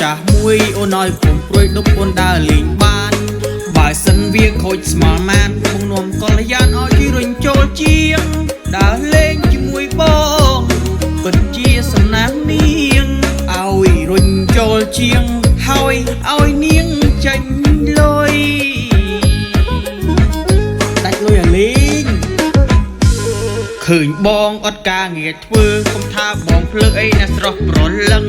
ចាស់មួយអូនឲ្យគុំព្រួយដប់អូនដើរលេងបានបើសិនវាខូចស្មល់ម៉ានបងនាំកល្យានឲ្យជីរុញចូលជាងដើរលេងជាមួយបងពិតជាសំណាងនាងឲ្យរុញចូលជាងហើយឲ្យនាងចាញ់លុយដាច់លុយអាលេងឃើញបងអត់ការងារធ្វើកុំថាបងភ្លើកអីណាស្រស់ប្រលឹង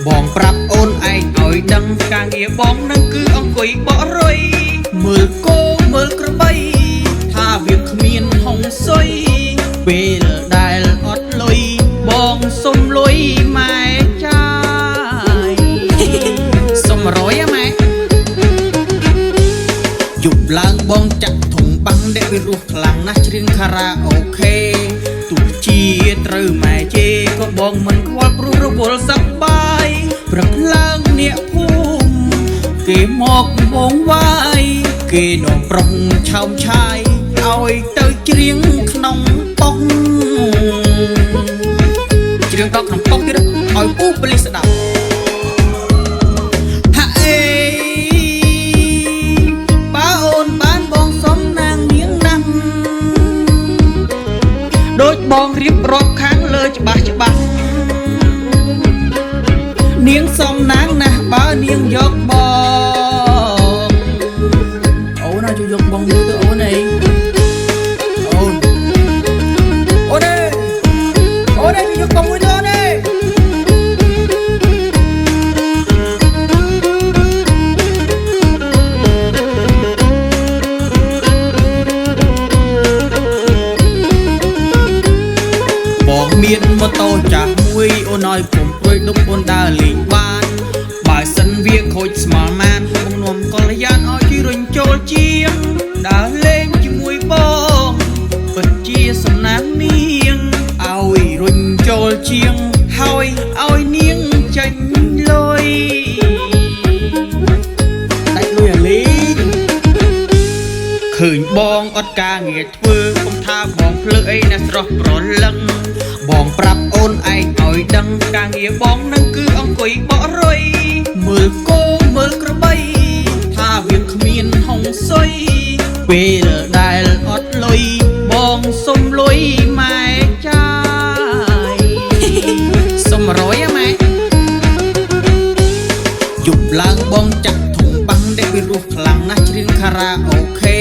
បងប្រាប់អូនឯងឲ្យដឹងការងារបងនឹងគឺអង្គុយបករុយមើលគោមើលក្របីថាវាគ្មានហុងសុយពេលដែលអត់លុយបងសុំលុយម៉ែចាយសុំ100ម៉ែជប់ឡើងបងចាក់ធុងបាំងដែលវារស់ខ្លាំងណាស់ច្រៀងខារ៉ាអូខេទោះជាត្រូវម៉ែជេក៏បងមិនខ្វល់ព្រោះរវល់សប្បាយព្រឹកឡើងអ្នកភូមិគេមកវងវាយគេនាំប្រុសឆោមឆាយឲ្យទៅច្រៀងក្នុងប៉ុងច្រៀងតក្នុងប៉ុងទៀតឲ្យពូប៉ូលីសស្ដាប់ហាអេបើអូនបានបងសុំនាងនាងណាស់ដូចបងរៀបរាប់ខាងលើច្បាស់ច្បាស់នាងសំណាងណាស់បើនាងយកបងអូនអាចយកបងមួយទៅអូនអីអូនអេអូនយកបងមួយទៅអូនអេបងមានម៉ូតូចាស់មួយអូនឲ្យគុំព្រួយដប់អូនដើរលេងបានបើសិនវាខូចស្មល់ម៉ានបងនាំកល្យានឲ្យជីរុញចូលជាងដើរលេងជាមួយបងពិតជាសំណាងនាងឲ្យរុញចូលជាងហើយឲ្យនាងចាញ់លុយដាច់លុយអាលេងឃើញបងអត់ការងារធ្វើកុំថាបងភ្លើកអីណាស្រស់ប្រលឹងបងប្រាប់អូនឯងឲ្យដឹងការងារបងនឹងគឺអង្គុយបករុយមើលគោមើលក្របីថាវាគ្មានហុងសុយពេលដែលអត់លុយបងសុំលុយម៉ែចាយសុំ100ម៉ែជប់ឡើងបងចាក់ធុងបាំងដែលវារស់ខ្លាំងណាស់ច្រៀងខារ៉ាអូខេ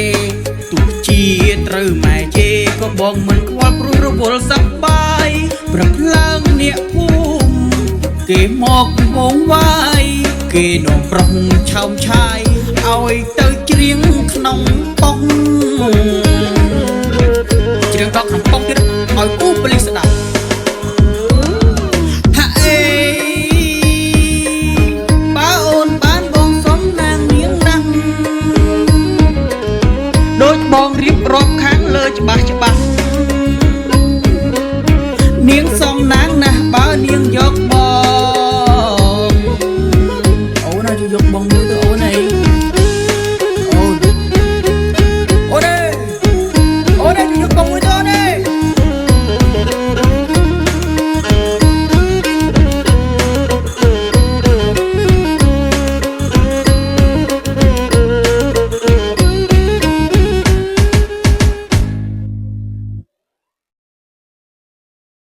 ទោះជាត្រូវម៉ែជេក៏បងមិនខ្វល់ព្រោះរវល់សប្បាយព្រឹកឡើងអ្នកភូមិគេមកវងវាយគេនាំប្រុសឆោមឆាយឲ្យទៅច្រៀងក្នុងប៉ុងច្រៀងតក្នុងប៉ុងទៀតឲ្យពូប៉ូលីសស្ដាប់ហាអេបើអូនបានបងសុំនាងនាងណាស់ដូចបងរៀបរាប់ខាងលើច្បាស់ច្បាស់នាងសំណាងណាស់បើនាងយកបងអូនអាចយកបងមួយ